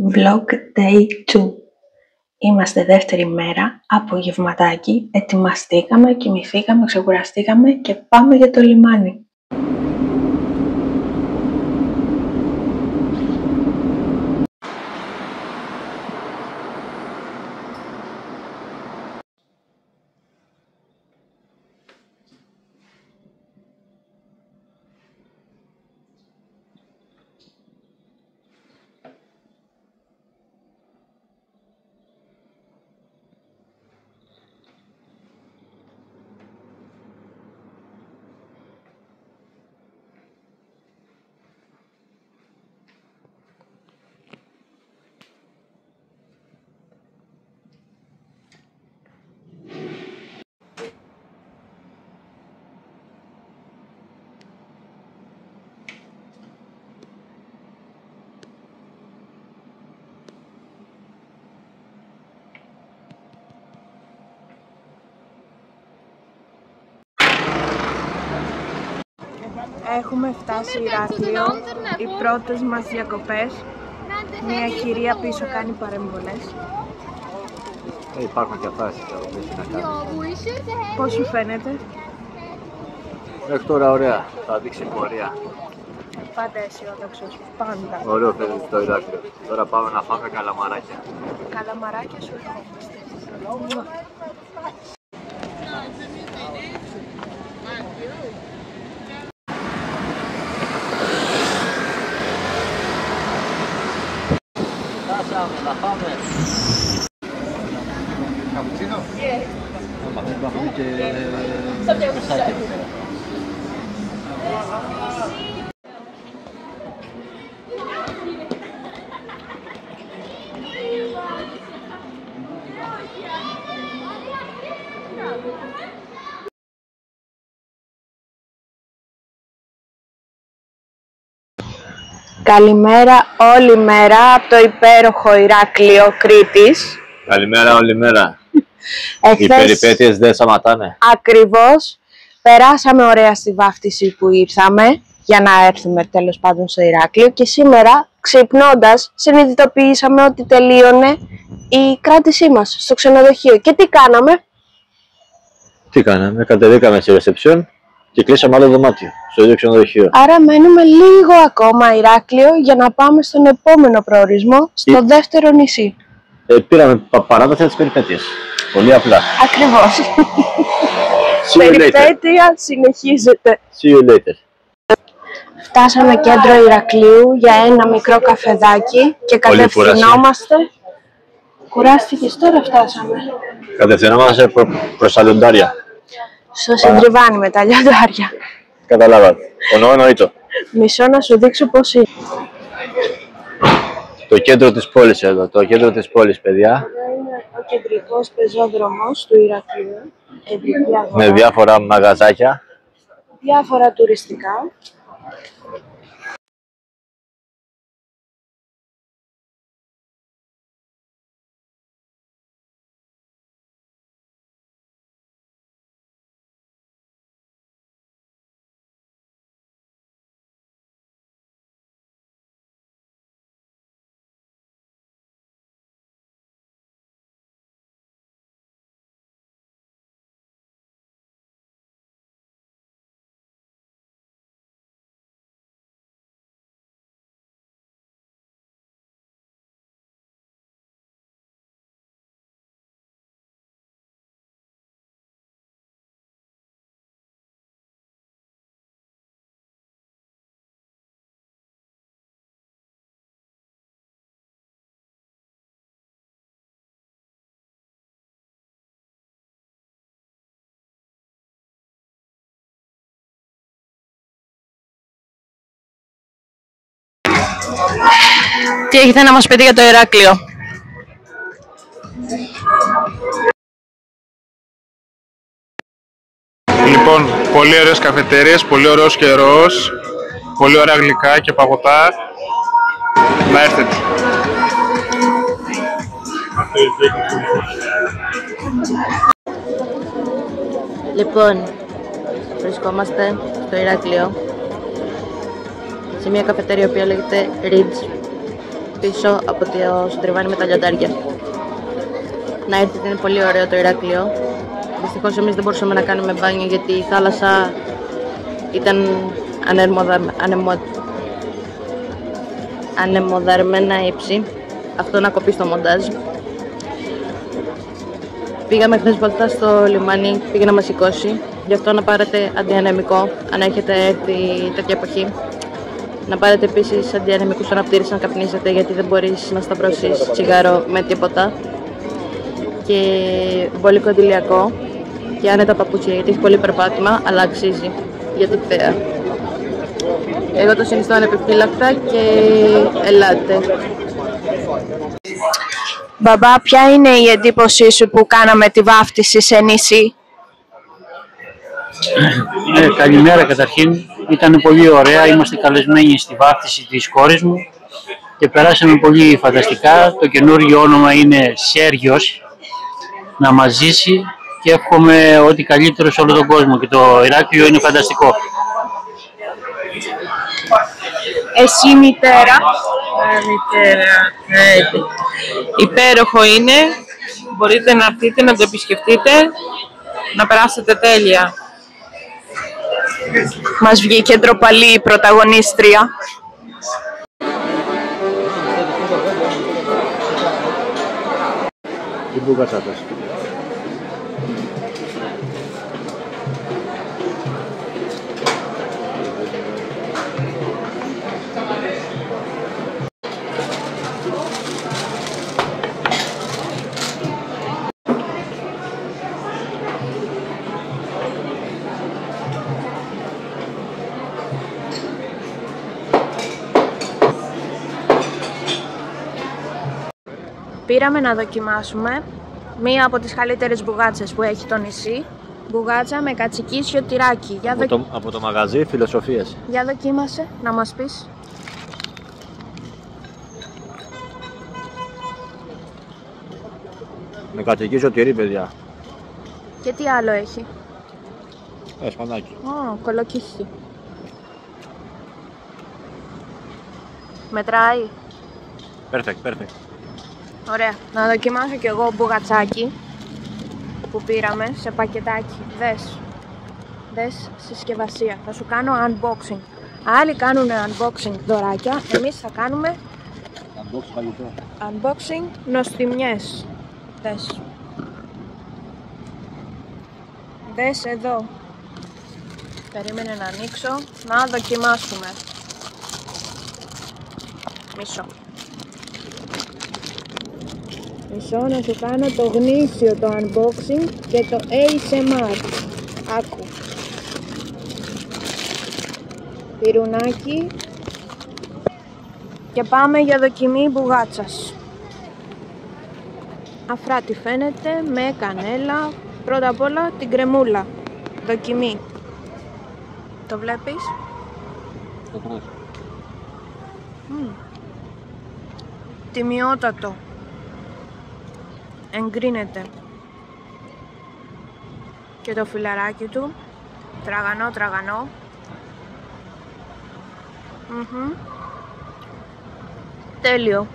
Vlog Day 2. Είμαστε δεύτερη μέρα, απογευματάκι, ετοιμαστήκαμε, κοιμηθήκαμε, ξεκουραστήκαμε και πάμε για το λιμάνι. Έχουμε φτάσει Ηράκλειο, οι πρώτες μας διακοπές. Μια κυρία πίσω κάνει παρεμβολές. Υπάρχουν και αυτά να κάνουν. Πώς σου φαίνεται? Μέχρι τώρα ωραία, θα δείξει πορεία. Πάντα αισιόδοξος, πάντα. Ωραίο φαίνεται το Ηράκλειο. Τώρα πάμε να φάμε καλαμαράκια. Καλαμαράκια σου ερχόμαστε. Να πάμε. Καπουτσίνο? Υπάρχουν και μεσάκια. Καλημέρα όλη μέρα από το υπέροχο Ηράκλειο Κρήτης. Καλημέρα όλη μέρα. Εχθές, οι περιπέτειες δεν σταματάνε. Ακριβώς. Περάσαμε ωραία στη βάφτιση που ήρθαμε για να έρθουμε τέλος πάντων στο Ηράκλειο και σήμερα ξυπνώντας συνειδητοποιήσαμε ότι τελείωνε η κράτησή μας στο ξενοδοχείο. Και τι κάναμε? Τι κάναμε, κατεβήκαμε στη ρεσεψιόν και κλείσαμε άλλο δωμάτιο στο ίδιο ξενοδοχείο. Άρα μένουμε λίγο ακόμα Ηράκλειο για να πάμε στον επόμενο προορισμό, στο δεύτερο νησί. Πήραμε παράδοση της περιπέτειας. Πολύ απλά. Ακριβώς. See you later. Περιπέτεια συνεχίζεται. See you later. Φτάσαμε κέντρο Ηρακλείου για ένα μικρό καφεδάκι και κατευθυνόμαστε. Κουράστηκες, τώρα φτάσαμε. Κατευθυνόμαστε προς τα λιοντάρια. Στο Συντριβάνι με τα λιοντάρια. Καταλάβατε. Εννοείται. Μισό να σου δείξω πώς είναι. Το κέντρο της πόλης εδώ, το κέντρο της πόλης, παιδιά. Εδώ είναι ο κεντρικός πεζόδρομος του Ηρακλείου. Κεντρική αγορά. Με διάφορα μαγαζάκια. Διάφορα τουριστικά. Τι έχετε να μας πείτε για το Ηράκλειο? Λοιπόν, πολύ ωραίες καφετέριες, πολύ ωραίος καιρός, πολύ ωραία γλυκά και παγωτά. Να έρθετε. Λοιπόν, βρισκόμαστε στο Ηράκλειο, σε μια καφετέρια που λέγεται Ridge. πίσω από το στριβάνι με τα λιοντάρια. Να έρθετε, είναι πολύ ωραίο το Ηράκλειο. Δυστυχώς εμείς δεν μπορούσαμε να κάνουμε μπάνιο γιατί η θάλασσα ήταν ανεμοδαρμένα ύψη. Αυτό να κοπεί στο μοντάζ. Πήγαμε χθες βολτά στο λιμάνι, πήγε να μας σηκώσει. Γι' αυτό να πάρετε αντιανεμικό, αν έχετε έρθει τέτοια εποχή. Να πάρετε επίσης αντιανεμικούς αναπτήρες αν καπνίζετε, γιατί δεν μπορείς να σταυρώσεις τσιγάρο με τίποτα. Και μπολικό αντιλιακό και άνετα παπούτσια, γιατί έχει πολύ περπάτημα, αλλά αξίζει για τη θέα. Εγώ το συνιστώ ανεπιφύλακτα και ελάτε. Μπαμπά, ποια είναι η εντύπωσή σου που κάναμε τη βάφτιση σε νησί? Καλημέρα καταρχήν. Ήταν πολύ ωραία. Είμαστε καλεσμένοι στη βάφτιση της κόρης μου και περάσαμε πολύ φανταστικά. Το καινούργιο όνομα είναι Σέργιος. Να μας ζήσει και εύχομαι ό,τι καλύτερο σε όλο τον κόσμο και το Ηράκλειο είναι φανταστικό. Εσύ μητέρα? Μητέρα, υπέροχο είναι, μπορείτε να έρθετε να το επισκεφτείτε, να περάσετε τέλεια. Μας βγήκε ντροπαλή η πρωταγωνίστρια. Τι μπουγατσάτες. Πήραμε να δοκιμάσουμε μία από τις καλύτερες μπουγάτσες που έχει το νησί. Μπουγάτσα με κατσικίσιο τυράκι. Από το μαγαζί Φιλοσοφίες. Για δοκίμασε, να μας πεις. Με κατσικίσιο τυρί, παιδιά. Και τι άλλο έχει? Σπανάκι. Κολοκύθι. Μετράει? Perfect. Ωραία. Να δοκιμάσω κι εγώ μπουγατσάκι που πήραμε σε πακετάκι. Δες συσκευασία. Θα σου κάνω unboxing. Άλλοι κάνουν unboxing δωράκια. Εμείς θα κάνουμε unboxing νοστιμιές. Δες εδώ. Περίμενε να ανοίξω. Να δοκιμάσουμε. Μισό να σου κάνω το γνήσιο το unboxing και το ASMR. Άκου. Πυρουνάκι. Και πάμε για δοκιμή μπουγάτσας. Αφράτη φαίνεται με κανέλα. Πρώτα απ' όλα την κρεμούλα. Δοκιμή. Το βλέπεις? Τιμιότατο. Εγκρίνεται. Και το φιλαράκι του. Τραγανό. Τέλειο.